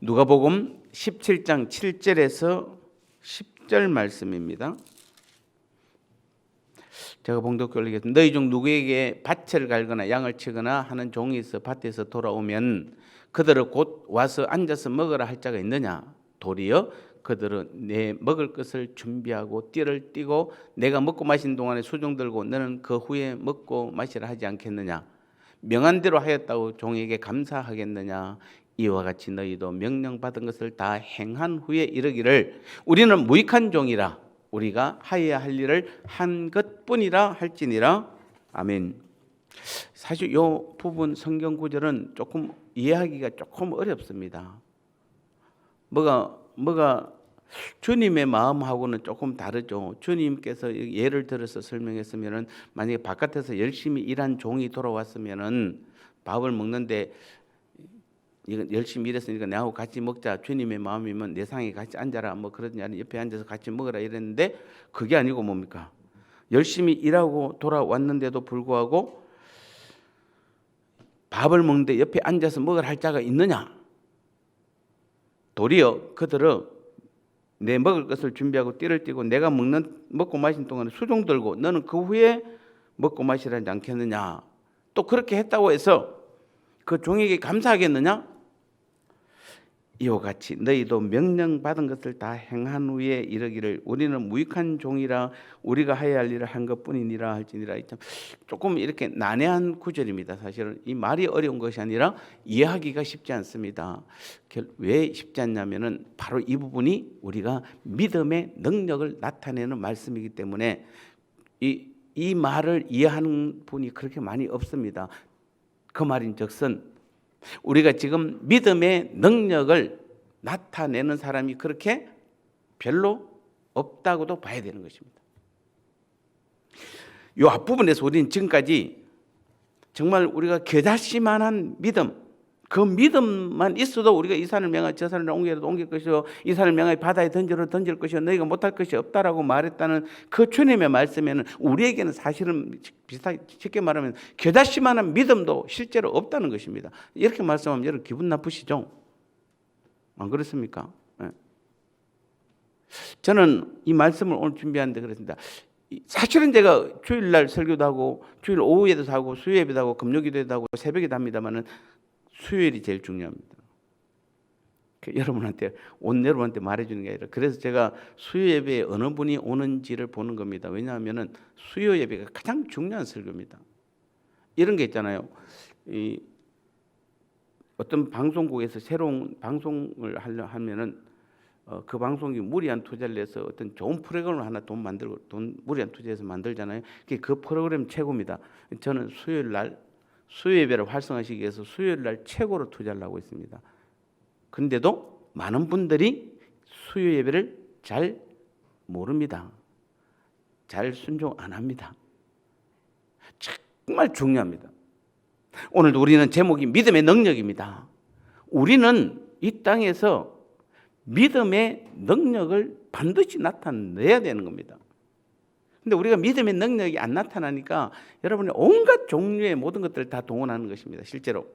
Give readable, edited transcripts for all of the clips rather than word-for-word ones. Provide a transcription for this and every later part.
누가복음 17장 7절에서 10절 말씀입니다. 제가 봉독 올리겠습니다. 너희 중 누구에게 밭을 갈거나 양을 치거나 하는 종이 있어 밭에서 돌아오면 그들은 곧 와서 앉아서 먹으라 할 자가 있느냐? 도리어 그들은 내 먹을 것을 준비하고 띠를 띠고 내가 먹고 마신 동안에 수종 들고 너는 그 후에 먹고 마시라 하지 않겠느냐? 명한 대로 하였다고 종에게 감사하겠느냐? 이와 같이 너희도 명령받은 것을 다 행한 후에 이르기를 우리는 무익한 종이라 우리가 하여야 할 일을 한 것뿐이라 할지니라. 아멘. 사실 이 부분 성경 구절은 조금 이해하기가 조금 어렵습니다. 뭐가 주님의 마음하고는 조금 다르죠. 주님께서 예를 들어서 설명했으면은 만약에 바깥에서 열심히 일한 종이 돌아왔으면은 밥을 먹는데 이건 열심히 일했으니까 내하고 같이 먹자. 주님의 마음이면 내 상에 같이 앉아라. 뭐 그러지 않으면 옆에 앉아서 같이 먹으라 이랬는데 그게 아니고 뭡니까? 열심히 일하고 돌아왔는데도 불구하고 밥을 먹는데 옆에 앉아서 먹으라 할 자가 있느냐? 도리어 그들은 내 먹을 것을 준비하고 띠를 띠고 내가 먹고 마신 동안에 수종 들고 너는 그 후에 먹고 마시라지 않겠느냐? 또 그렇게 했다고 해서 그 종에게 감사하겠느냐? 이와 같이 너희도 명령받은 것을 다 행한 후에 이르기를 우리는 무익한 종이라 우리가 해야 할 일을 한 것뿐이니라 할지니라. 조금 이렇게 난해한 구절입니다. 사실은 이 말이 어려운 것이 아니라 이해하기가 쉽지 않습니다. 왜 쉽지 않냐면은 바로 이 부분이 우리가 믿음의 능력을 나타내는 말씀이기 때문에 이 말을 이해하는 분이 그렇게 많이 없습니다. 그 말인즉슨 우리가 지금 믿음의 능력을 나타내는 사람이 그렇게 별로 없다고도 봐야 되는 것입니다. 이 앞부분에서 우리는 지금까지 정말 우리가 겨자씨만한 믿음, 그 믿음만 있어도 우리가 이 산을 명하여 저 산을 옮겨도 옮길 것이요 이 산을 명하여 바다에 던질 것이요 너희가 못할 것이 없다라고 말했다는 그 주님의 말씀에는 우리에게는 사실은 비슷하게 쉽게 말하면 겨자씨만한 믿음도 실제로 없다는 것입니다. 이렇게 말씀하면 여러분 기분 나쁘시죠? 안 그렇습니까? 네. 저는 이 말씀을 오늘 준비하는데 그렇습니다. 사실은 제가 주일날 설교도 하고 주일 오후에도 하고 수요예배도 하고 금요기도도 하고 새벽에도 합니다만은 수요일이 제일 중요합니다. 여러분한테 여러분한테 말해주는 게 아니라 그래서 제가 수요 예배에 어느 분이 오는지를 보는 겁니다. 왜냐하면은 수요 예배가 가장 중요한 설교입니다. 이런 게 있잖아요. 어떤 방송국에서 새로운 방송을 하려 하면은 그 방송이 무리한 투자를 해서 어떤 좋은 프로그램을 하나 무리한 투자해서 만들잖아요. 그 프로그램 최고입니다. 저는 수요일 날 수요 예배를 활성화시키기 위해서 수요일 날 최고로 투자를 하고 있습니다. 그런데도 많은 분들이 수요 예배를 잘 모릅니다. 잘 순종 안 합니다. 정말 중요합니다. 오늘도 우리는 제목이 믿음의 능력입니다. 우리는 이 땅에서 믿음의 능력을 반드시 나타내야 되는 겁니다. 근데 우리가 믿음의 능력이 안 나타나니까 여러분이 온갖 종류의 모든 것들을 다 동원하는 것입니다. 실제로.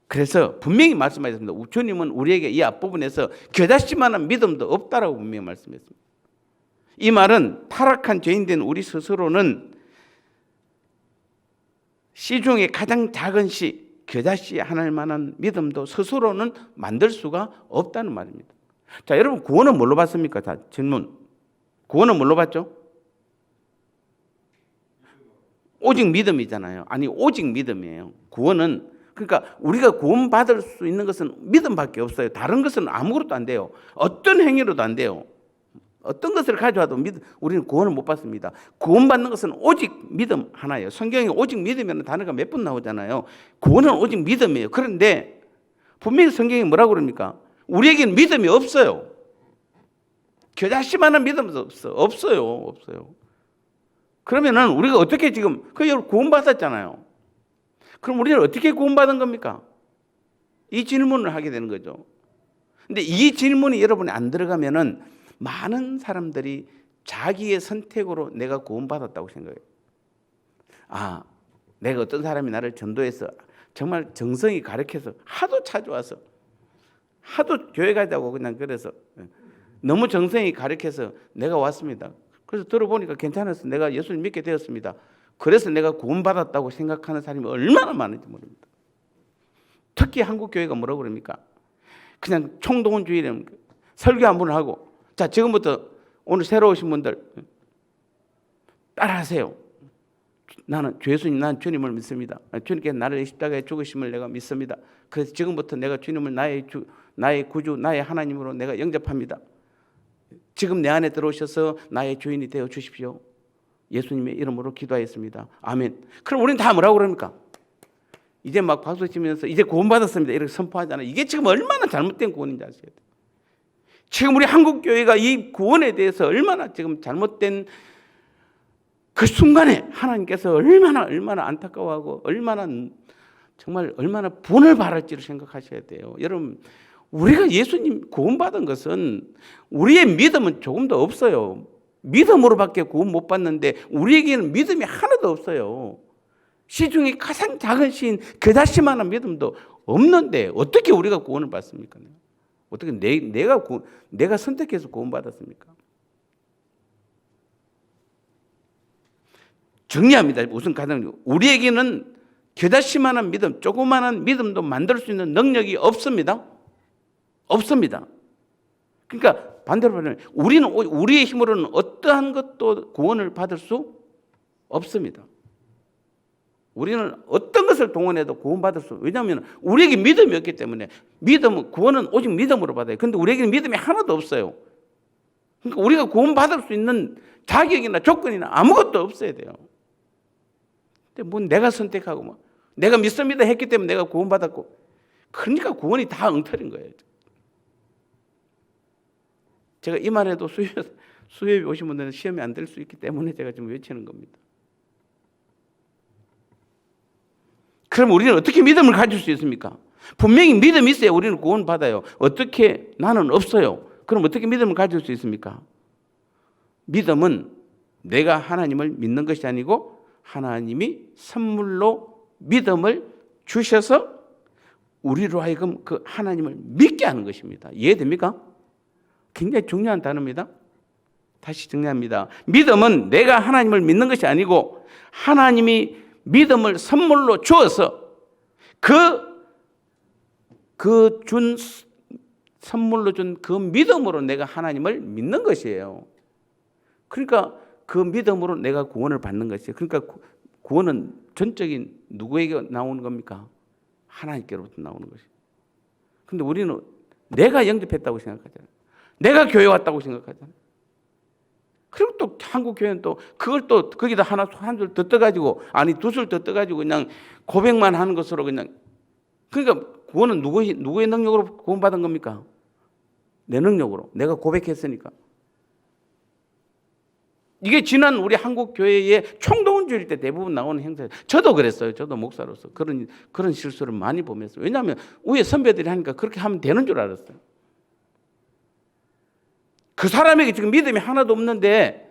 그래서 분명히 말씀하셨습니다. 주님은 우리에게 이 앞부분에서 겨자씨만한 믿음도 없다라고 분명히 말씀했습니다. 이 말은 타락한 죄인된 우리 스스로는 씨 중에 가장 작은 씨, 겨자씨 하나일 만한 믿음도 스스로는 만들 수가 없다는 말입니다. 자, 여러분 구원은 뭘로 받습니까? 자, 질문. 구원은 뭘로 받죠? 오직 믿음이잖아요. 아니 오직 믿음이에요. 구원은 그러니까 우리가 구원받을 수 있는 것은 믿음밖에 없어요. 다른 것은 아무것도 안 돼요. 어떤 행위로도 안 돼요. 어떤 것을 가져와도 우리는 구원을 못 받습니다. 구원받는 것은 오직 믿음 하나예요. 성경에 오직 믿음이라는 단어가 몇 번 나오잖아요. 구원은 오직 믿음이에요. 그런데 분명히 성경이 뭐라고 그럽니까? 우리에게는 믿음이 없어요. 겨자씨만한 믿음도 없어요. 그러면은 우리가 어떻게 지금 구원받았잖아요. 그럼 우리는 어떻게 구원받은 겁니까? 이 질문을 하게 되는 거죠. 근데 이 질문이 여러분이 안 들어가면은 많은 사람들이 자기의 선택으로 내가 구원받았다고 생각해요. 아, 내가 어떤 사람이 나를 전도해서 정말 정성이 가르쳐서 하도 찾아와서 하도 교회 가자고 그냥 그래서 너무 정성이 가르쳐서 내가 왔습니다. 그래서 들어보니까 괜찮아서 내가 예수님 믿게 되었습니다. 그래서 내가 구원받았다고 생각하는 사람이 얼마나 많은지 모릅니다. 특히 한국 교회가 뭐라고 그럽니까? 그냥 총동원주의라는 설교 한 번 하고, 자 지금부터 오늘 새로 오신 분들 따라하세요. 나는 예수님, 난 주님을 믿습니다. 주님께서 나를 십자가에 죽으심을 내가 믿습니다. 그래서 지금부터 내가 주님을 나의 구주, 나의 하나님으로 내가 영접합니다. 지금 내 안에 들어오셔서 나의 주인이 되어 주십시오. 예수님의 이름으로 기도하였습니다. 아멘. 그럼 우리는 다 뭐라고 그럽니까? 이제 막 박수 치면서 이제 구원받았습니다. 이렇게 선포하잖아요. 이게 지금 얼마나 잘못된 구원인지 아셔야 돼요. 지금 우리 한국 교회가 이 구원에 대해서 얼마나 지금 잘못된 그 순간에 하나님께서 얼마나 안타까워하고 얼마나 분을 발할지를 생각하셔야 돼요. 여러분, 우리가 예수님 구원받은 것은 우리의 믿음은 조금도 없어요. 믿음으로밖에 구원 못 받는데 우리에게는 믿음이 하나도 없어요. 시중에 가장 작은 시인 그다시만한 믿음도 없는데 어떻게 우리가 구원을 받습니까? 어떻게 내가 선택해서 구원받았습니까? 정리합니다. 우선 가장 우리에게는 그다시만한 믿음, 조그마한 믿음도 만들 수 있는 능력이 없습니다. 없습니다. 그러니까 반대로 말하면 우리는 우리의 힘으로는 어떠한 것도 구원을 받을 수 없습니다. 우리는 어떤 것을 동원해도 구원받을 수, 왜냐하면 우리에게 믿음이 없기 때문에 구원은 오직 믿음으로 받아요. 그런데 우리에게는 믿음이 하나도 없어요. 그러니까 우리가 구원받을 수 있는 자격이나 조건이나 아무것도 없어야 돼요. 근데 뭐 내가 선택하고 내가 믿습니다 했기 때문에 내가 구원받았고, 그러니까 구원이 다 엉터리인 거예요. 제가 이 말에도 수협이 오신 분들은 시험이 안 될 수 있기 때문에 제가 지금 외치는 겁니다. 그럼 우리는 어떻게 믿음을 가질 수 있습니까? 분명히 믿음이 있어야 우리는 구원받아요. 어떻게? 나는 없어요. 그럼 어떻게 믿음을 가질 수 있습니까? 믿음은 내가 하나님을 믿는 것이 아니고 하나님이 선물로 믿음을 주셔서 우리로 하여금 그 하나님을 믿게 하는 것입니다. 이해됩니까? 굉장히 중요한 단어입니다. 다시 정리합니다. 믿음은 내가 하나님을 믿는 것이 아니고 하나님이 믿음을 선물로 주어서 선물로 준 그 믿음으로 내가 하나님을 믿는 것이에요. 그러니까 그 믿음으로 내가 구원을 받는 것이에요. 그러니까 구원은 전적인 누구에게 나오는 겁니까? 하나님께로부터 나오는 것이에요. 그런데 우리는 내가 영접했다고 생각하잖아요. 내가 교회 왔다고 생각하잖아요. 그리고 또 한국 교회는 또 그걸 또 거기다 한 줄 더 떠가지고, 아니 두 줄 더 떠가지고 그냥 고백만 하는 것으로 그냥, 그러니까 구원은 누구의 능력으로 구원받은 겁니까? 내 능력으로. 내가 고백했으니까. 이게 지난 우리 한국 교회의 총동원주일 때 대부분 나오는 행사예요. 저도 그랬어요. 저도 목사로서 그런 실수를 많이 보면서. 왜냐하면 위에 선배들이 하니까 그렇게 하면 되는 줄 알았어요. 그 사람에게 지금 믿음이 하나도 없는데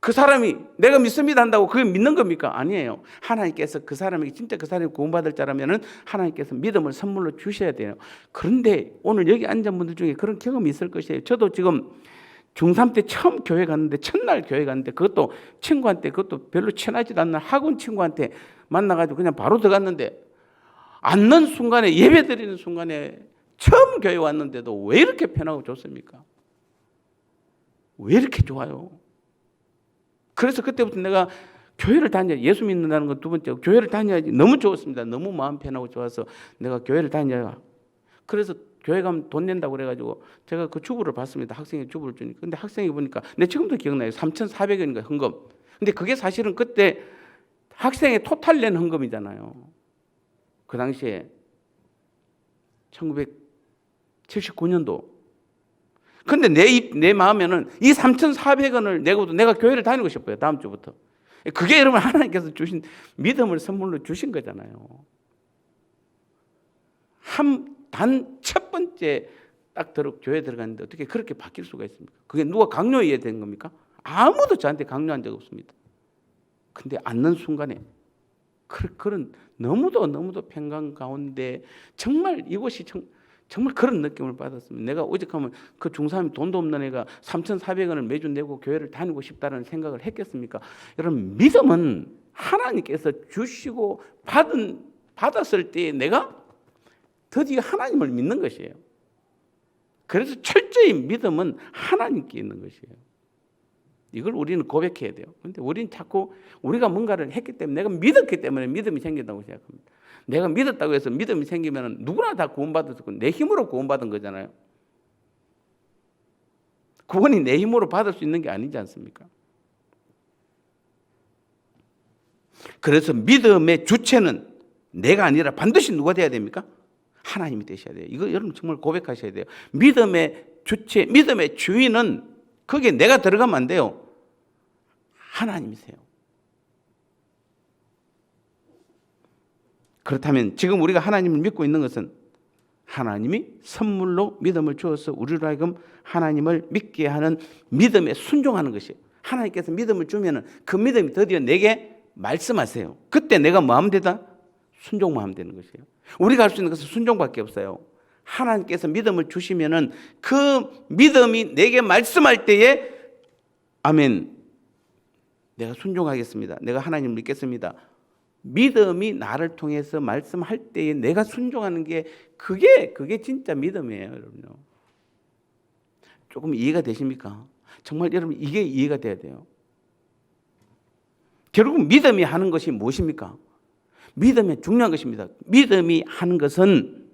그 사람이 내가 믿습니다 한다고 그게 믿는 겁니까? 아니에요. 하나님께서 그 사람에게 진짜 그 사람이 구원받을 자라면은 하나님께서 믿음을 선물로 주셔야 돼요. 그런데 오늘 여기 앉은 분들 중에 그런 경험이 있을 것이에요. 저도 지금 중3 때 처음 교회 갔는데, 첫날 교회 갔는데, 그것도 친구한테, 그것도 별로 친하지도 않는 학원 친구한테 만나가지고 그냥 바로 들어갔는데, 앉는 순간에, 예배 드리는 순간에 처음 교회 왔는데도 왜 이렇게 편하고 좋습니까? 왜 이렇게 좋아요? 그래서 그때부터 내가 교회를 다녀야, 예수 믿는다는 건 두 번째, 교회를 다녀야지. 너무 좋았습니다. 너무 마음 편하고 좋아서 내가 교회를 다녀야. 그래서 교회 가면 돈 낸다고 그래가지고 제가 그 주부를 받습니다. 학생이 주부를 주니까. 근데 학생이 보니까, 내 지금도 기억나요. 3,400원인가 헌금. 근데 그게 사실은 그때 학생의 토탈 낸 헌금이잖아요. 그 당시에 1979년도. 근데 내 마음에는 이 3,400원을 내고도 내가 교회를 다니고 싶어요. 다음 주부터. 그게 여러분 하나님께서 주신 믿음을 선물로 주신 거잖아요. 단 첫 번째 딱 교회 들어갔는데 어떻게 그렇게 바뀔 수가 있습니까? 그게 누가 강요해야 되는 겁니까? 아무도 저한테 강요한 적 없습니다. 근데 앉는 순간에 그런 너무도 평강 가운데 정말 이곳이 정말 그런 느낌을 받았습니다. 내가 오직하면 그 중3이 돈도 없는 애가 3,400원을 매주 내고 교회를 다니고 싶다는 생각을 했겠습니까? 여러분, 믿음은 하나님께서 주시고 받았을 때 내가 드디어 하나님을 믿는 것이에요. 그래서 철저히 믿음은 하나님께 있는 것이에요. 이걸 우리는 고백해야 돼요. 그런데 우리는 자꾸 우리가 뭔가를 했기 때문에, 내가 믿었기 때문에 믿음이 생긴다고 생각합니다. 내가 믿었다고 해서 믿음이 생기면 누구나 다 구원받았고 내 힘으로 구원받은 거잖아요. 구원이 내 힘으로 받을 수 있는 게 아니지 않습니까? 그래서 믿음의 주체는 내가 아니라 반드시 누가 돼야 됩니까? 하나님이 되셔야 돼요. 이거 여러분 정말 고백하셔야 돼요. 믿음의 주체, 믿음의 주인은 거기에 내가 들어가면 안 돼요. 하나님이세요. 그렇다면 지금 우리가 하나님을 믿고 있는 것은 하나님이 선물로 믿음을 주어서 우리로 하여금 하나님을 믿게 하는 믿음에 순종하는 것이에요. 하나님께서 믿음을 주면 그 믿음이 드디어 내게 말씀하세요. 그때 내가 뭐 하면 되다? 순종만 하면 되는 것이에요. 우리가 할 수 있는 것은 순종밖에 없어요. 하나님께서 믿음을 주시면은 그 믿음이 내게 말씀할 때에 아멘, 내가 순종하겠습니다. 내가 하나님을 믿겠습니다. 믿음이 나를 통해서 말씀할 때에 내가 순종하는 게 그게 진짜 믿음이에요, 여러분요. 조금 이해가 되십니까? 정말 여러분 이게 이해가 돼야 돼요. 결국 믿음이 하는 것이 무엇입니까? 믿음이 중요한 것입니다. 믿음이 하는 것은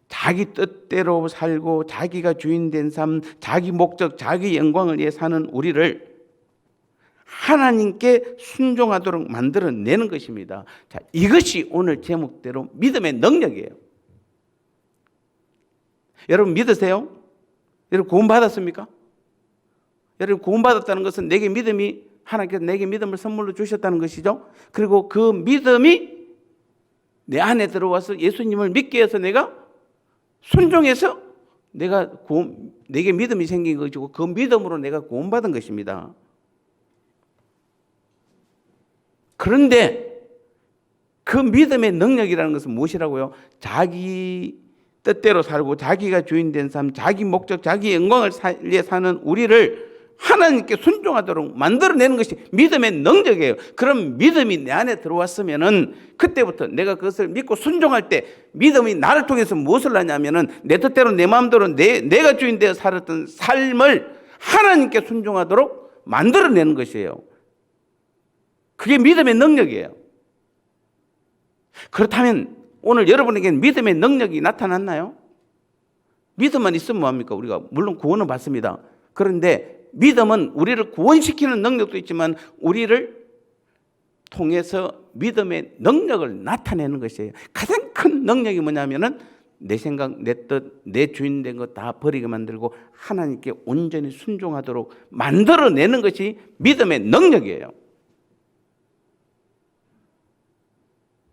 자기 뜻대로 살고 자기가 주인된 삶, 자기 목적, 자기 영광을 위해 사는 우리를 하나님께 순종하도록 만들어내는 것입니다. 자, 이것이 오늘 제목대로 믿음의 능력이에요. 여러분 믿으세요? 여러분 구원받았습니까? 여러분 구원받았다는 것은 내게 믿음이, 하나님께서 내게 믿음을 선물로 주셨다는 것이죠. 그리고 그 믿음이 내 안에 들어와서 예수님을 믿게 해서 내가 순종해서 내게 믿음이 생긴 것이고 그 믿음으로 내가 구원받은 것입니다. 그런데 그 믿음의 능력이라는 것은 무엇이라고요? 자기 뜻대로 살고 자기가 주인된 삶, 자기 목적, 자기 영광을 위해 사는 우리를 하나님께 순종하도록 만들어내는 것이 믿음의 능력이에요. 그럼 믿음이 내 안에 들어왔으면은 그때부터 내가 그것을 믿고 순종할 때 믿음이 나를 통해서 무엇을 하냐면은 내 뜻대로 내 마음대로 내가 주인 되어 살았던 삶을 하나님께 순종하도록 만들어내는 것이에요. 그게 믿음의 능력이에요. 그렇다면 오늘 여러분에게는 믿음의 능력이 나타났나요? 믿음만 있으면 뭐합니까? 우리가 물론 구원은 받습니다. 그런데 믿음은 우리를 구원시키는 능력도 있지만 우리를 통해서 믿음의 능력을 나타내는 것이에요. 가장 큰 능력이 뭐냐면은 내 생각, 내 뜻, 내 주인된 것 다 버리게 만들고 하나님께 온전히 순종하도록 만들어내는 것이 믿음의 능력이에요.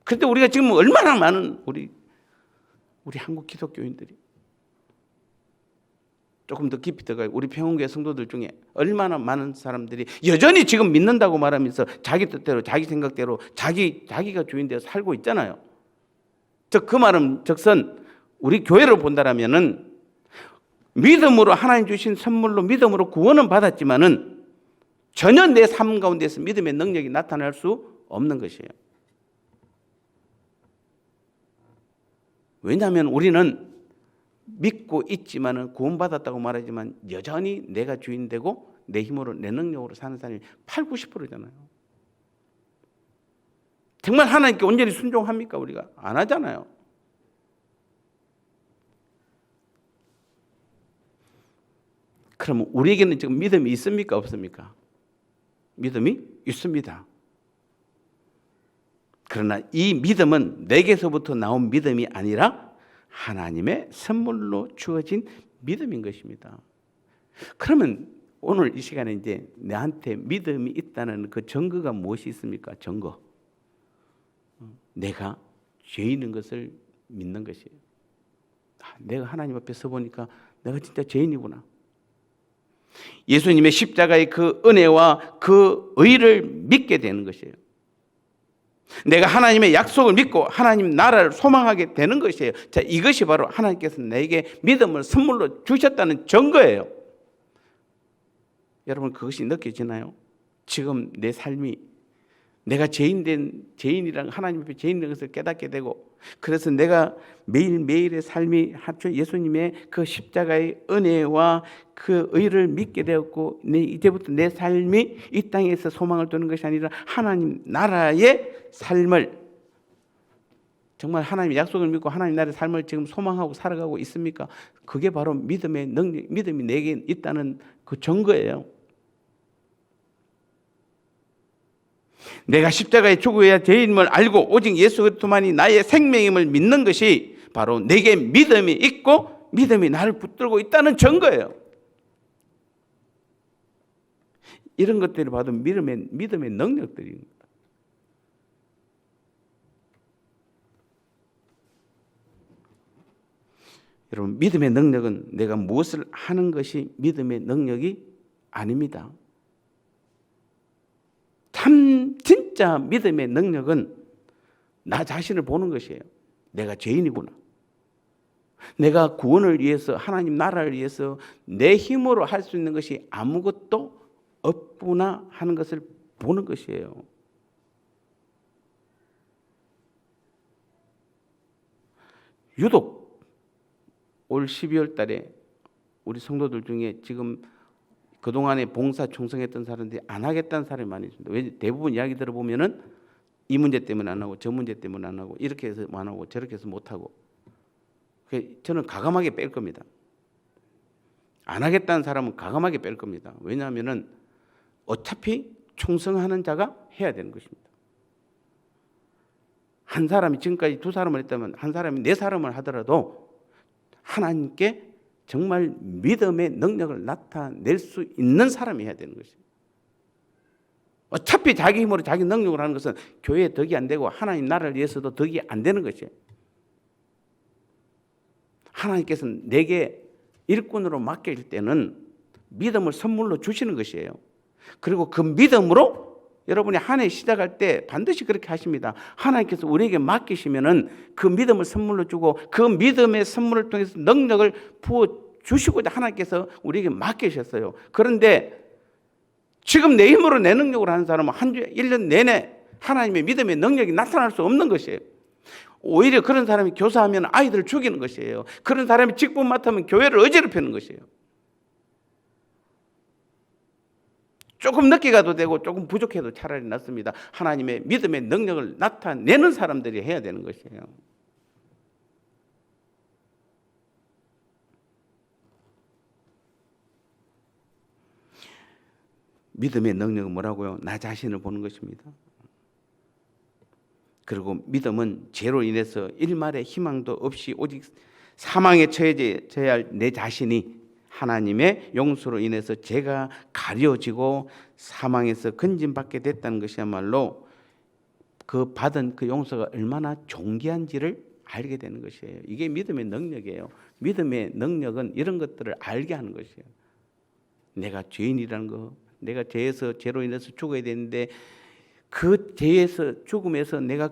그런데 우리가 지금 얼마나 많은 우리 한국 기독교인들이 조금 더 깊이 들어가요. 우리 평원교회 성도들 중에 얼마나 많은 사람들이 여전히 지금 믿는다고 말하면서 자기 뜻대로, 자기 생각대로, 자기가 주인 되어 살고 있잖아요. 그 말은 즉선 우리 교회를 본다라면은 믿음으로 하나님 주신 선물로 믿음으로 구원은 받았지만은 전혀 내 삶 가운데서 믿음의 능력이 나타날 수 없는 것이에요. 왜냐하면 우리는 믿고 있지만은 구원받았다고 말하지만 여전히 내가 주인되고 내 힘으로 내 능력으로 사는 사람이 80~90%잖아요. 정말 하나님께 온전히 순종합니까? 우리가 안 하잖아요. 그러면 우리에게는 지금 믿음이 있습니까? 없습니까? 믿음이 있습니다. 그러나 이 믿음은 내게서부터 나온 믿음이 아니라 하나님의 선물로 주어진 믿음인 것입니다. 그러면 오늘 이 시간에 이제 내한테 믿음이 있다는 그 증거가 무엇이 있습니까? 증거. 내가 죄인인 것을 믿는 것이에요. 내가 하나님 앞에 서보니까 내가 진짜 죄인이구나. 예수님의 십자가의 그 은혜와 그 의를 믿게 되는 것이에요. 내가 하나님의 약속을 믿고 하나님 나라를 소망하게 되는 것이에요. 자, 이것이 바로 하나님께서 내게 믿음을 선물로 주셨다는 증거예요. 여러분, 그것이 느껴지나요? 지금 내 삶이 내가 죄인이랑 하나님 앞에 죄인인 것을 깨닫게 되고, 그래서 내가 매일매일의 삶이 예수님의 그 십자가의 은혜와 그 의를 믿게 되었고, 이제부터 내 삶이 이 땅에서 소망을 두는 것이 아니라 하나님 나라의 삶을, 정말 하나님의 약속을 믿고 하나님 나라의 삶을 지금 소망하고 살아가고 있습니까? 그게 바로 믿음의 능력, 믿음이 내게 있다는 그 증거예요. 내가 십자가에 죽어야 죄인임을 알고 오직 예수 그리스도만이 나의 생명임을 믿는 것이 바로 내게 믿음이 있고 믿음이 나를 붙들고 있다는 증거예요. 이런 것들을 봐도 믿음의 능력들입니다. 여러분, 믿음의 능력은 내가 무엇을 하는 것이 믿음의 능력이 아닙니다. 참 진짜 믿음의 능력은 나 자신을 보는 것이에요. 내가 죄인이구나. 내가 구원을 위해서, 하나님 나라를 위해서 내 힘으로 할 수 있는 것이 아무것도 없구나 하는 것을 보는 것이에요. 유독 올 12월 달에 우리 성도들 중에 지금 그동안에 봉사 충성했던 사람들이 안 하겠다는 사람이 많이 있습니다. 왜? 대부분 이야기 들어보면은 이 문제 때문에 안 하고 저 문제 때문에 안 하고 이렇게 해서 안 하고 저렇게 해서 못 하고. 저는 과감하게 뺄 겁니다. 안 하겠다는 사람은 과감하게 뺄 겁니다. 왜냐하면은 어차피 충성하는 자가 해야 되는 것입니다. 한 사람이 지금까지 두 사람을 했다면 한 사람이 네 사람을 하더라도 하나님께 정말 믿음의 능력을 나타낼 수 있는 사람이 해야 되는 것이에요. 어차피 자기 힘으로 자기 능력으로 하는 것은 교회에 덕이 안 되고 하나님 나라를 위해서도 덕이 안 되는 것이에요. 하나님께서는 내게 일꾼으로 맡길 때는 믿음을 선물로 주시는 것이에요. 그리고 그 믿음으로 여러분이 한 해 시작할 때 반드시 그렇게 하십니다. 하나님께서 우리에게 맡기시면은 그 믿음을 선물로 주고 그 믿음의 선물을 통해서 능력을 부어 주시고자 하나님께서 우리에게 맡기셨어요. 그런데 지금 내 힘으로 내 능력으로 하는 사람은 한 주 1년 내내 하나님의 믿음의 능력이 나타날 수 없는 것이에요. 오히려 그런 사람이 교사하면 아이들을 죽이는 것이에요. 그런 사람이 직분 맡으면 교회를 어지럽히는 것이에요. 조금 늦게 가도 되고 조금 부족해도 차라리 낫습니다. 하나님의 믿음의 능력을 나타내는 사람들이 해야 되는 것이에요. 믿음의 능력은 뭐라고요? 나 자신을 보는 것입니다. 그리고 믿음은 죄로 인해서 일말의 희망도 없이 오직 사망에 처해져야 할 내 자신이 하나님의 용서로 인해서 죄가 가려지고 사망에서 건진받게 됐다는 것이야말로 그 받은 그 용서가 얼마나 존귀한지를 알게 되는 것이에요. 이게 믿음의 능력이에요. 믿음의 능력은 이런 것들을 알게 하는 것이에요. 내가 죄인이라는 거, 내가 죄로 인해서 죽어야 되는데 그 죄에서 죽음에서 내가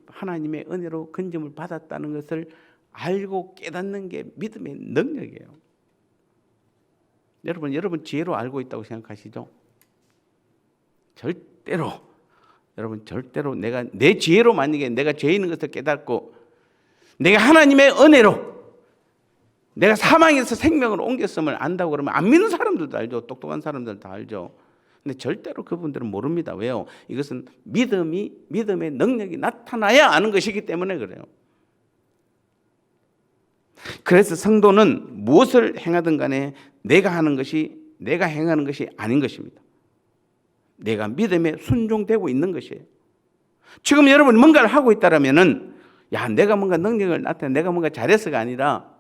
하나님의 은혜로 건짐을 받았다는 것을 알고 깨닫는 게 믿음의 능력이에요. 여러분 지혜로 알고 있다고 생각하시죠? 절대로 내가 내 지혜로 만약에 내가 죄 있는 것을 깨닫고 내가 하나님의 은혜로 내가 사망에서 생명으로 옮겼음을 안다고 그러면 안 믿는 사람들도 알죠. 똑똑한 사람들 다 알죠. 근데 절대로 그분들은 모릅니다. 왜요? 이것은 믿음의 능력이 나타나야 아는 것이기 때문에 그래요. 그래서 성도는 무엇을 행하든 간에 내가 행하는 것이 아닌 것입니다. 내가 믿음에 순종되고 있는 것이에요. 지금 여러분이 뭔가를 하고 있다라면은 내가 뭔가 능력을 나타내 내가 뭔가 잘해서가 아니라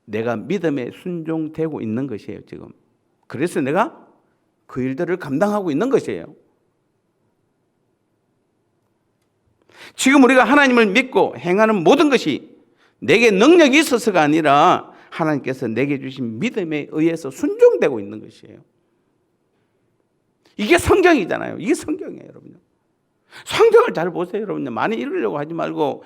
내가 믿음에 순종되고 있는 것이에요, 지금. 그래서 내가 그 일들을 감당하고 있는 것이에요. 지금 우리가 하나님을 믿고 행하는 모든 것이 내게 능력이 있어서가 아니라 하나님께서 내게 주신 믿음에 의해서 순종되고 있는 것이에요. 이게 성경이잖아요. 이게 성경이에요, 여러분. 성경을 잘 보세요, 여러분. 많이 읽으려고 하지 말고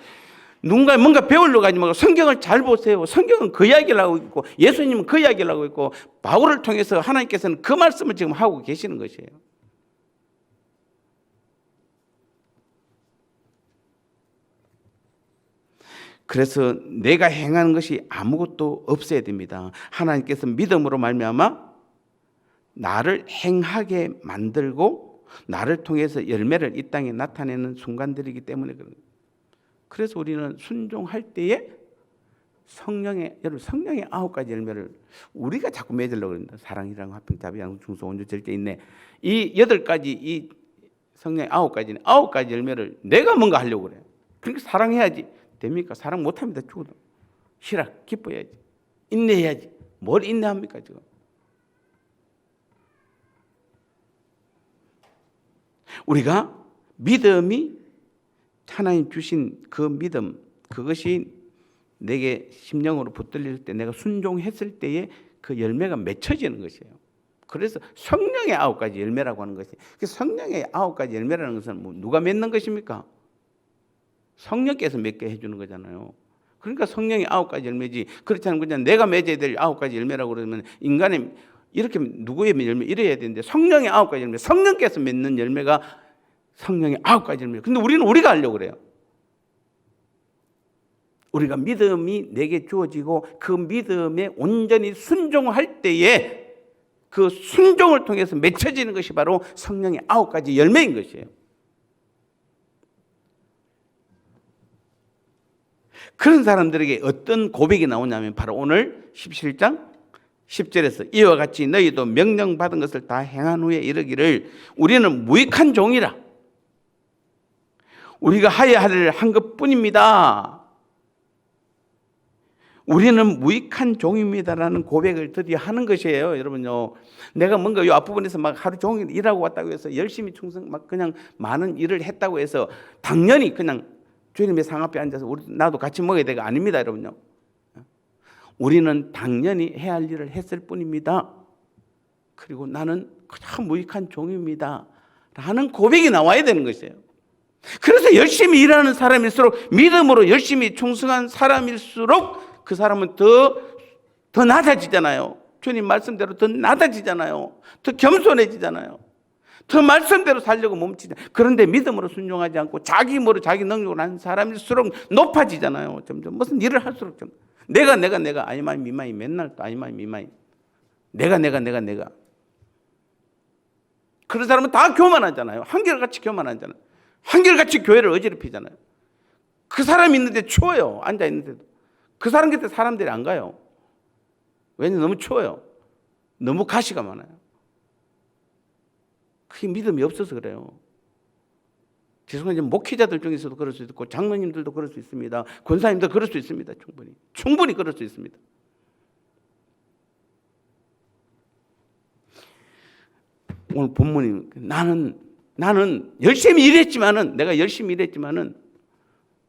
누군가 뭔가 배우려고 하지 말고 성경을 잘 보세요. 성경은 그 이야기를 하고 있고 예수님은 그 이야기를 하고 있고 바울을 통해서 하나님께서는 그 말씀을 지금 하고 계시는 것이에요. 그래서 내가 행하는 것이 아무것도 없어야 됩니다. 하나님께서 믿음으로 말미암아 나를 행하게 만들고 나를 통해서 열매를 이 땅에 나타내는 순간들이기 때문에 그런 거예요. 그래서 우리는 순종할 때에 성령의 9가지 열매를 우리가 자꾸 맺으려고 그런다. 사랑이랑 화평, 자비, 양성, 충성, 온유, 절제, 인내. 이 8가지 이 성령의 9가지는 9가지 열매를 내가 뭔가 하려고 그래요. 그러니까 사랑해야지. 됩니까? 사랑 못합니다. 죽어도. 싫어. 기뻐야지. 인내해야지. 뭘 인내합니까 지금? 우리가 믿음이 하나님 주신 그 믿음, 그것이 내게 심령으로 붙들릴 때 내가 순종했을 때에 그 열매가 맺혀지는 것이에요. 그래서 성령의 9가지 열매라고 하는 것이, 성령의 9가지 열매라는 것은 누가 맺는 것입니까? 성령께서 맺게 해주는 거잖아요. 그러니까 성령의 9가지 열매지. 그렇지 않으면 그냥 내가 맺어야 될 9가지 열매라고 그러면 인간의 이렇게 누구의 열매 이래야 되는데 성령의 9가지 열매, 성령께서 맺는 열매가 성령의 9가지 열매. 근데 우리는 우리가 하려고 그래요. 우리가 믿음이 내게 주어지고 그 믿음에 온전히 순종할 때에 그 순종을 통해서 맺혀지는 것이 바로 성령의 9가지 열매인 것이에요. 그런 사람들에게 어떤 고백이 나오냐면 바로 오늘 17장 10절에서 이와 같이 너희도 명령받은 것을 다 행한 후에 이르기를 우리는 무익한 종이라. 우리가 하여야 할 일을 한 것뿐입니다. 우리는 무익한 종입니다라는 고백을 드디어 하는 것이에요. 여러분요, 내가 뭔가 이 앞부분에서 막 하루 종일 일하고 왔다고 해서 열심히 충성 막 그냥 많은 일을 했다고 해서 당연히 그냥 주님의 상 앞에 앉아서 나도 같이 먹어야 되가 아닙니다, 여러분요. 우리는 당연히 해야 할 일을 했을 뿐입니다. 그리고 나는 그냥 무익한 종입니다 라는 고백이 나와야 되는 것이에요. 그래서 열심히 일하는 사람일수록, 믿음으로 열심히 충성한 사람일수록 그 사람은 더 낮아지잖아요. 주님 말씀대로 더 낮아지잖아요. 더 겸손해지잖아요. 더 말씀대로 살려고 몸치자. 그런데 믿음으로 순종하지 않고 자기 힘으로 자기 능력으로 하는 사람일수록 높아지잖아요. 점점 무슨 일을 할수록 좀 내가 아니마이 미마이 맨날 또 아니마이 미마이 내가 그런 사람은 다 교만하잖아요. 한결같이 교만하잖아요. 한결같이 교회를 어지럽히잖아요. 그 사람이 있는데 추워요. 앉아 있는데도 그 사람 곁에 사람들이 안 가요. 왜냐면 너무 추워요. 너무 가시가 많아요. 그게 믿음이 없어서 그래요. 죄송하지만 목회자들 중에서도 그럴 수 있고 장로님들도 그럴 수 있습니다. 권사님도 그럴 수 있습니다. 충분히 그럴 수 있습니다. 오늘 본문이 나는 열심히 일했지만은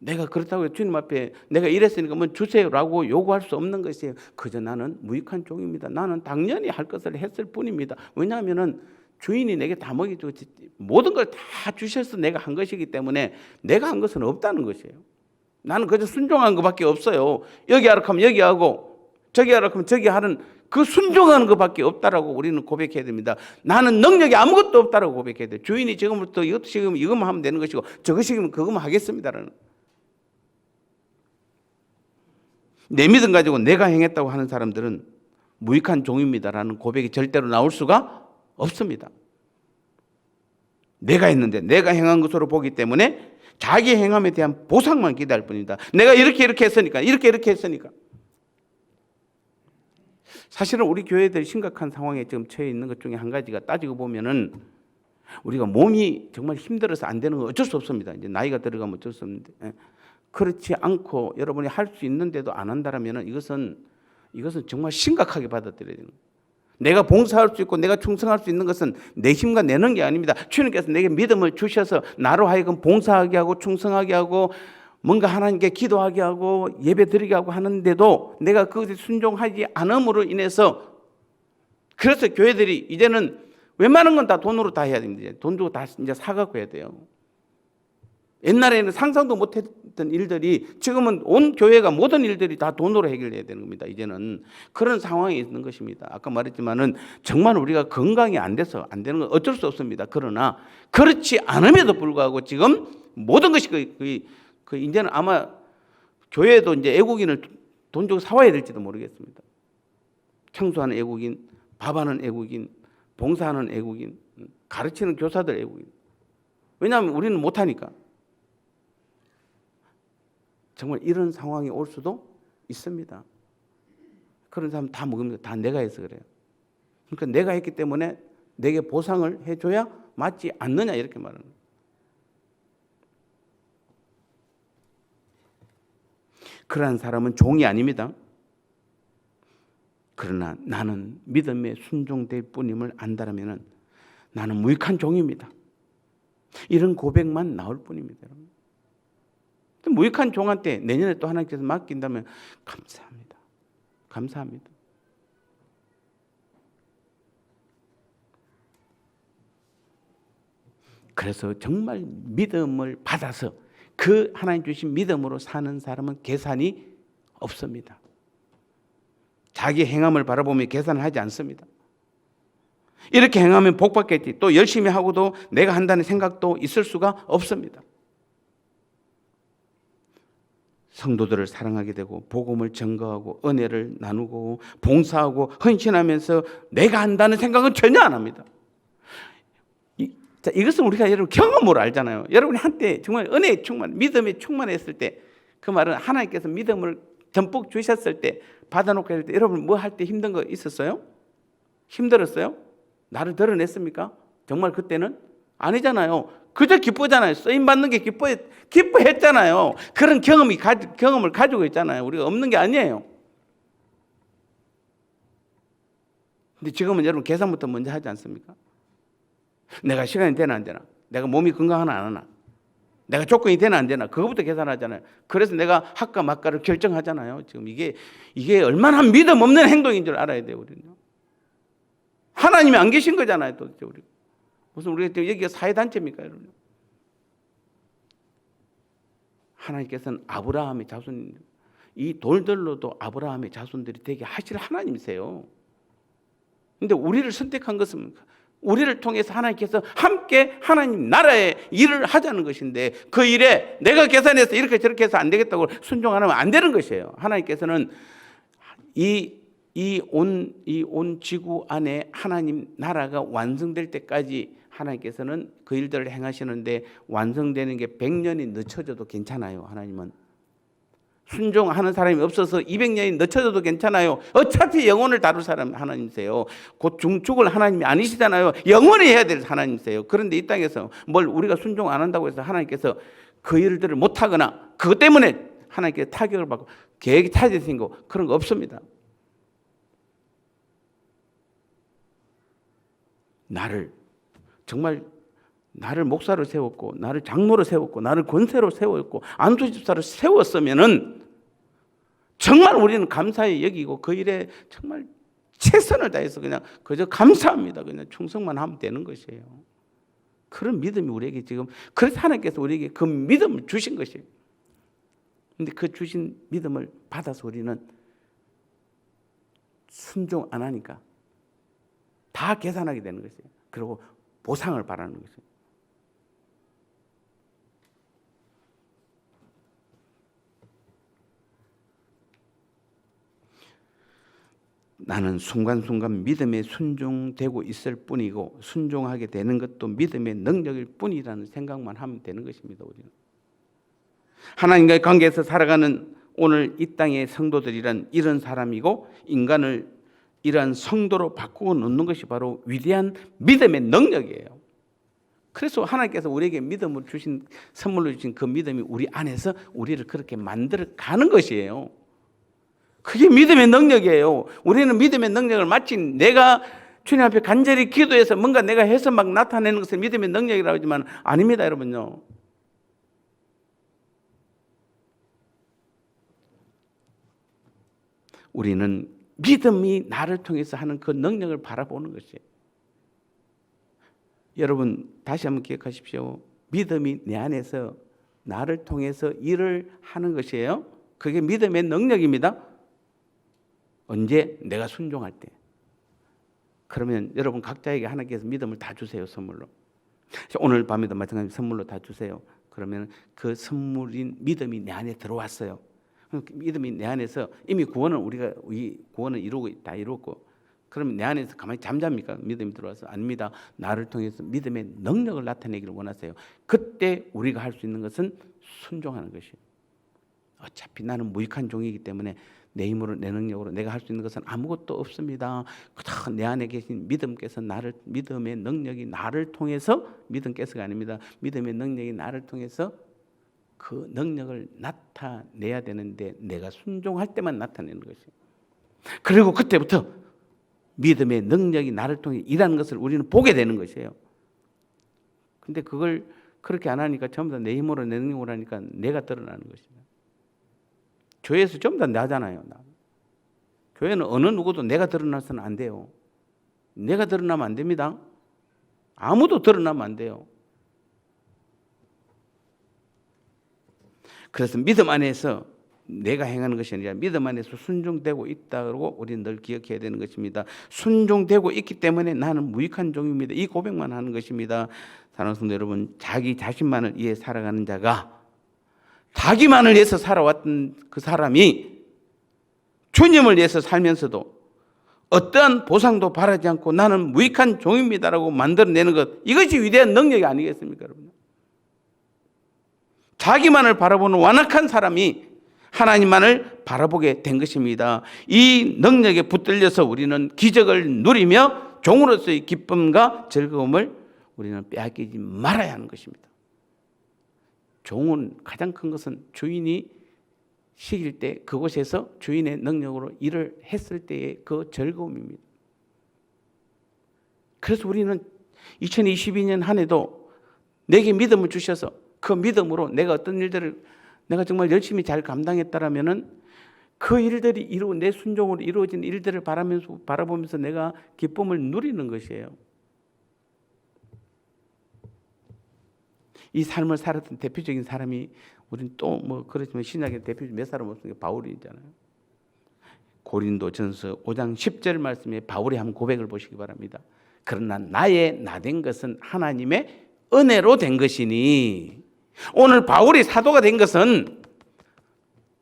내가 그렇다고 주님 앞에 내가 이랬으니까 뭐 주세요라고 요구할 수 없는 것이에요. 그저 나는 무익한 종입니다. 나는 당연히 할 것을 했을 뿐입니다. 왜냐하면은 주인이 내게 다 먹여주고 모든 걸 다 주셔서 내가 한 것이기 때문에 내가 한 것은 없다는 것이에요. 나는 그저 순종한 것밖에 없어요. 여기 하라 하면 여기 하고 저기 하라 하면 저기 하는 그 순종하는 것밖에 없다라고 우리는 고백해야 됩니다. 나는 능력이 아무것도 없다라고 고백해야 돼요. 주인이 지금부터 이것도 지금 이것만 하면 되는 것이고 저것이 지금 그것만 하겠습니다라는. 내 믿음 가지고 내가 행했다고 하는 사람들은 무익한 종입니다라는 고백이 절대로 나올 수가 없습니다. 내가 했는데 내가 행한 것으로 보기 때문에 자기 행함에 대한 보상만 기대할 뿐이다. 내가 이렇게 했으니까 이렇게 했으니까. 사실은 우리 교회들이 심각한 상황에 지금 처해 있는 것 중에 한 가지가 따지고 보면은 우리가 몸이 정말 힘들어서 안 되는 건 어쩔 수 없습니다. 이제 나이가 들어가면 어쩔 수 없는데 그렇지 않고 여러분이 할 수 있는데도 안 한다라면은 이것은 정말 심각하게 받아들여야 되는 거예요. 내가 봉사할 수 있고 내가 충성할 수 있는 것은 내 힘과 내는 게 아닙니다. 주님께서 내게 믿음을 주셔서 나로 하여금 봉사하게 하고 충성하게 하고 뭔가 하나님께 기도하게 하고 예배 드리게 하고 하는데도 내가 그것에 순종하지 않음으로 인해서 그래서 교회들이 이제는 웬만한 건 다 돈으로 다 해야 됩니다. 돈 주고 다 이제 사갖고 해야 돼요. 옛날에는 상상도 못했던 일들이 지금은 온 교회가 모든 일들이 다 돈으로 해결해야 되는 겁니다. 이제는 그런 상황에 있는 것입니다. 아까 말했지만은 정말 우리가 건강이 안 돼서 안 되는 건 어쩔 수 없습니다. 그러나 그렇지 않음에도 불구하고 지금 모든 것이 이제는 아마 교회도 이제 애국인을 돈 주고 사와야 될지도 모르겠습니다. 청소하는 애국인, 밥하는 애국인, 봉사하는 애국인, 가르치는 교사들 애국인. 왜냐하면 우리는 못하니까. 정말 이런 상황이 올 수도 있습니다. 그런 사람 다 뭡니까? 다 내가 해서 그래요. 그러니까 내가 했기 때문에 내게 보상을 해줘야 맞지 않느냐 이렇게 말하는 거예요. 그러한 사람은 종이 아닙니다. 그러나 나는 믿음에 순종될 뿐임을 안다라면 나는 무익한 종입니다. 이런 고백만 나올 뿐입니다. 여러분. 무익한 종한테 내년에 또 하나님께서 맡긴다면 감사합니다. 감사합니다. 그래서 정말 믿음을 받아서 그 하나님 주신 믿음으로 사는 사람은 계산이 없습니다. 자기 행함을 바라보며 계산을 하지 않습니다. 이렇게 행하면 복 받겠지. 또 열심히 하고도 내가 한다는 생각도 있을 수가 없습니다. 성도들을 사랑하게 되고 복음을 증거하고 은혜를 나누고 봉사하고 헌신하면서 내가 한다는 생각은 전혀 안 합니다. 이것은 우리가 여러분 경험으로 알잖아요. 여러분이 한때 정말 은혜에 믿음에 충만했을 때, 그 말은 하나님께서 믿음을 듬뿍 주셨을 때, 받아놓고 할 때 여러분 뭐 할 때 힘든 거 있었어요? 힘들었어요? 나를 드러냈습니까? 정말 그때는? 아니잖아요. 그저 기쁘잖아요. 쓰임 받는 게 기뻐했잖아요. 그런 경험을 가지고 있잖아요. 우리가 없는 게 아니에요. 근데 지금은 여러분 계산부터 먼저 하지 않습니까? 내가 시간이 되나 안 되나? 내가 몸이 건강하나 안 하나? 내가 조건이 되나 안 되나? 그거부터 계산하잖아요. 그래서 내가 할까 말까를 결정하잖아요. 지금 이게 얼마나 믿음 없는 행동인 줄 알아야 돼요, 우리는. 하나님이 안 계신 거잖아요, 도대체 우리. 무슨 우리가 여기가 사회단체입니까, 여러분? 하나님께서는 아브라함의 자손, 이 돌들로도 아브라함의 자손들이 되게 하실 하나님이세요. 근데 우리를 선택한 것은 우리를 통해서 하나님께서 함께 하나님 나라의 일을 하자는 것인데, 그 일에 내가 계산해서 이렇게 저렇게 해서 안 되겠다고 순종 안 하면 안 되는 것이에요. 하나님께서는 이 온 지구 안에 하나님 나라가 완성될 때까지 하나님께서는 그 일들을 행하시는데, 완성되는 게 100년이 늦춰져도 괜찮아요. 하나님은 순종하는 사람이 없어서 200년이 늦춰져도 괜찮아요. 어차피 영혼을 다룰 사람 하나님이세요. 곧 죽을 하나님이 아니시잖아요. 영원히 해야 될 하나님이세요. 그런데 이 땅에서 뭘 우리가 순종 안 한다고 해서 하나님께서 그 일들을 못하거나 그것 때문에 하나님께서 타격을 받고 계획이 차질이 거 그런 거 없습니다. 나를 목사로 세웠고, 나를 장로로 세웠고, 나를 권세로 세웠고, 안수집사로 세웠으면은 정말 우리는 감사히 여기고 그 일에 정말 최선을 다해서 그냥 그저 감사합니다. 그냥 충성만 하면 되는 것이에요. 그런 믿음이 우리에게 지금, 그래서 하나님께서 우리에게 그 믿음을 주신 것이에요. 근데 그 주신 믿음을 받아서 우리는 순종 안 하니까 다 계산하게 되는 것이에요. 그리고 보상을 바라는 것이에요. 나는 순간순간 믿음에 순종되고 있을 뿐이고, 순종하게 되는 것도 믿음의 능력일 뿐이라는 생각만 하면 되는 것입니다. 우리는 하나님과의 관계에서 살아가는 오늘 이 땅의 성도들이란 이런 사람이고, 인간을 이러한 성도로 바꾸어 놓는 것이 바로 위대한 믿음의 능력이에요. 그래서 하나님께서 우리에게 믿음을 주신, 선물로 주신 그 믿음이 우리 안에서 우리를 그렇게 만들어 가는 것이에요. 그게 믿음의 능력이에요. 우리는 믿음의 능력을 마치 내가 주님 앞에 간절히 기도해서 뭔가 내가 해서 막 나타내는 것을 믿음의 능력이라고 하지만 아닙니다, 여러분요. 우리는 믿음이 나를 통해서 하는 그 능력을 바라보는 것이에요. 여러분 다시 한번 기억하십시오. 믿음이 내 안에서 나를 통해서 일을 하는 것이에요. 그게 믿음의 능력입니다. 언제? 내가 순종할 때. 그러면 여러분 각자에게 하나님께서 믿음을 다 주세요. 선물로. 오늘 밤에도 마찬가지로 선물로 다 주세요. 그러면 그 선물인 믿음이 내 안에 들어왔어요. 믿음이 내 안에서 이미 구원은 구원은 다 이루었고, 그러면 내 안에서 가만히 잠잡니까? 믿음이 들어와서? 아닙니다. 나를 통해서 믿음의 능력을 나타내기를 원하세요. 그때 우리가 할 수 있는 것은 순종하는 것이에요. 어차피 나는 무익한 종이기 때문에 내 힘으로, 내 능력으로 내가 할 수 있는 것은 아무것도 없습니다. 그저 내 안에 계신 믿음께서 믿음의 능력이 나를 통해서, 믿음께서가 아닙니다. 믿음의 능력이 나를 통해서 그 능력을 나타내야 되는데 내가 순종할 때만 나타내는 것이에요. 그리고 그때부터 믿음의 능력이 나를 통해 일하는 것을 우리는 보게 되는 것이에요. 근데 그걸 그렇게 안 하니까 전부 다 내 힘으로, 내 능력으로 하니까 내가 드러나는 것입니다. 교회에서 전부 다 나잖아요. 교회는 어느 누구도 내가 드러나서는 안 돼요. 내가 드러나면 안 됩니다. 아무도 드러나면 안 돼요. 그래서 믿음 안에서 내가 행하는 것이 아니라 믿음 안에서 순종되고 있다고 우리는 늘 기억해야 되는 것입니다. 순종되고 있기 때문에 나는 무익한 종입니다. 이 고백만 하는 것입니다. 사랑하는 성도 여러분, 자기 자신만을 위해 살아가는 자가, 자기만을 위해서 살아왔던 그 사람이 주님을 위해서 살면서도 어떠한 보상도 바라지 않고 나는 무익한 종입니다라고 만들어내는 것, 이것이 위대한 능력이 아니겠습니까, 여러분? 자기만을 바라보는 완악한 사람이 하나님만을 바라보게 된 것입니다. 이 능력에 붙들려서 우리는 기적을 누리며 종으로서의 기쁨과 즐거움을 우리는 빼앗기지 말아야 하는 것입니다. 종은 가장 큰 것은 주인이 시킬 때 그곳에서 주인의 능력으로 일을 했을 때의 그 즐거움입니다. 그래서 우리는 2022년 한 해도 내게 믿음을 주셔서 그 믿음으로 내가 어떤 일들을 내가 정말 열심히 잘 감당했다라면은 그 일들이 내 순종으로 이루어진 일들을 바라보면서 내가 기쁨을 누리는 것이에요. 이 삶을 살았던 대표적인 사람이, 우리는 또 그렇지만 신약의 대표적인 몇 사람 없으니까 바울이잖아요. 고린도전서 5장 10절 말씀에 바울이 한 고백을 보시기 바랍니다. 그러나 나의 나된 것은 하나님의 은혜로 된 것이니. 오늘 바울이 사도가 된 것은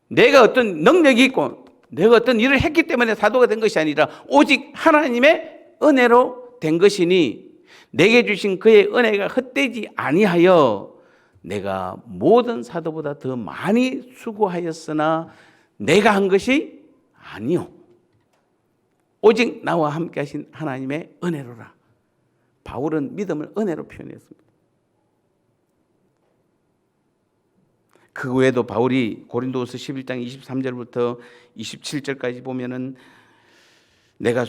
내가 어떤 능력이 있고 내가 어떤 일을 했기 때문에 사도가 된 것이 아니라 오직 하나님의 은혜로 된 것이니 내게 주신 그의 은혜가 헛되지 아니하여 내가 모든 사도보다 더 많이 수고하였으나 내가 한 것이 아니요 오직 나와 함께 하신 하나님의 은혜로라. 바울은 믿음을 은혜로 표현했습니다. 그 외에도 바울이 고린도후서 11장 23절부터 27절까지 보면은 내가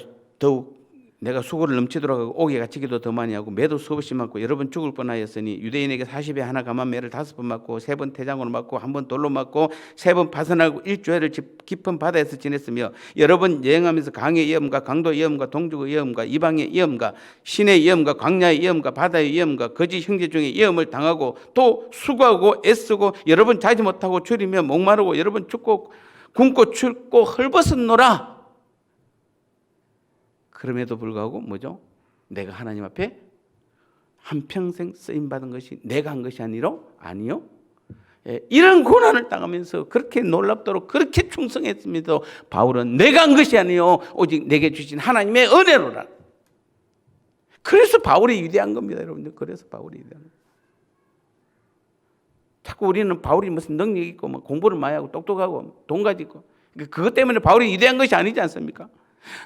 수고를 넘치도록 하고 옥에 갇히기도 더 많이 하고 매도 수없이 맞고 여러 번 죽을 뻔하였으니 유대인에게 40에 하나 감한 매를 5번 맞고 3번 태장으로 맞고 1번 돌로 맞고 3번 파선하고 일주일을 깊은 바다에서 지냈으며 여러 번 여행하면서 강의 위험과 강도 위험과 동족의 위험과 이방의 위험과 신의 위험과 광야의 위험과 바다의 위험과 거짓 형제 중에 위험을 당하고 또 수고하고 애쓰고 여러 번 자지 못하고 줄이며 목마르고 여러 번 춥고 굶고 춥고 헐벗었노라. 그럼에도 불구하고 뭐죠? 내가 하나님 앞에 한평생 쓰임받은 것이 내가 한 것이 아니요. 이런 고난을 당하면서 그렇게 놀랍도록 그렇게 충성했습니다. 바울은 내가 한 것이 아니요 오직 내게 주신 하나님의 은혜로라. 그래서 바울이 위대한 겁니다, 여러분들. 그래서 바울이 위대한 겁니다. 자꾸 우리는 바울이 무슨 능력이 있고 공부를 많이 하고 똑똑하고 돈 가지고 그것 때문에 바울이 위대한 것이 아니지 않습니까?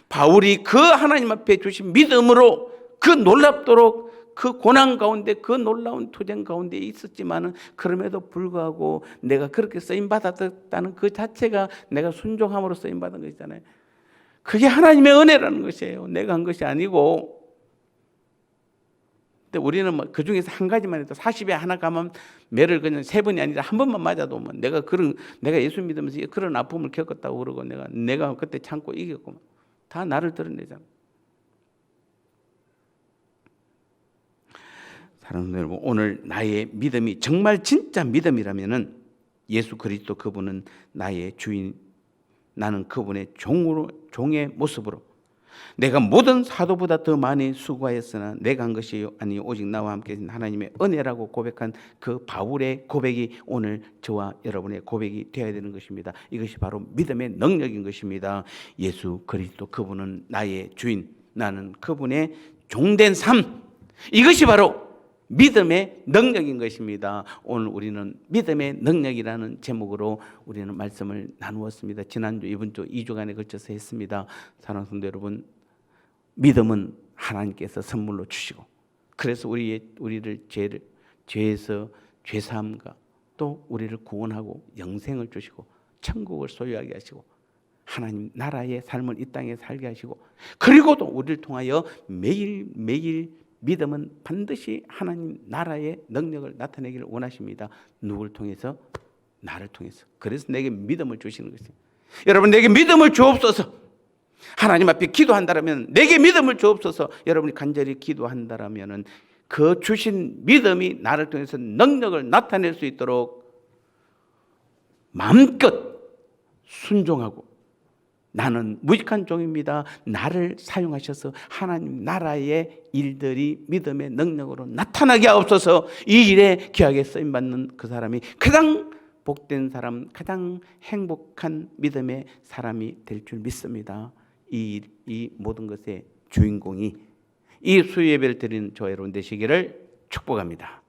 바울이 그 하나님 앞에 주신 믿음으로 그 놀랍도록 그 고난 가운데 그 놀라운 투쟁 가운데 있었지만은 그럼에도 불구하고 내가 그렇게 쓰임 받았다는 그 자체가 내가 순종함으로 쓰임 받은 것이잖아요. 그게 하나님의 은혜라는 것이에요. 내가 한 것이 아니고. 근데 우리는 그 중에서 한 가지만 해도 40에 하나 감면 매를 그냥 3번이 아니라 한 번만 맞아도 내가 예수 믿으면서 그런 아픔을 겪었다고 그러고 내가 그때 참고 이겼고 다 나를 드러내잖아. 사랑하는 여러분, 오늘 나의 믿음이 정말 진짜 믿음이라면은 예수 그리스도 그분은 나의 주인, 나는 그분의 종의 모습으로 내가 모든 사도보다 더 많이 수고하였으나 내가 한 것이 아니 오직 나와 함께 계신 하나님의 은혜라고 고백한 그 바울의 고백이 오늘 저와 여러분의 고백이 되어야 되는 것입니다. 이것이 바로 믿음의 능력인 것입니다. 예수 그리스도 그분은 나의 주인, 나는 그분의 종된 삶, 이것이 바로 믿음의 능력인 것입니다. 오늘 우리는 믿음의 능력이라는 제목으로 우리는 말씀을 나누었습니다. 지난주, 이번주 2주간에 걸쳐서 했습니다. 사랑하는 성도 여러분, 믿음은 하나님께서 선물로 주시고, 그래서 우리를 죄에서 죄사함과 또 우리를 구원하고 영생을 주시고 천국을 소유하게 하시고 하나님 나라의 삶을 이 땅에 살게 하시고, 그리고도 우리를 통하여 매일매일 믿음은 반드시 하나님 나라의 능력을 나타내기를 원하십니다. 누굴 통해서? 나를 통해서. 그래서 내게 믿음을 주시는 것입니다. 여러분, 내게 믿음을 주옵소서. 하나님 앞에 기도한다면, 내게 믿음을 주옵소서. 여러분이 간절히 기도한다면 그 주신 믿음이 나를 통해서 능력을 나타낼 수 있도록 마음껏 순종하고, 나는 무익한 종입니다, 나를 사용하셔서 하나님 나라의 일들이 믿음의 능력으로 나타나게 하옵소서. 이 일에 귀하게 쓰임받는 그 사람이 가장 복된 사람, 가장 행복한 믿음의 사람이 될 줄 믿습니다. 이 모든 것의 주인공이 이 수요예배를 드리는 저 여러분 되시기를 축복합니다.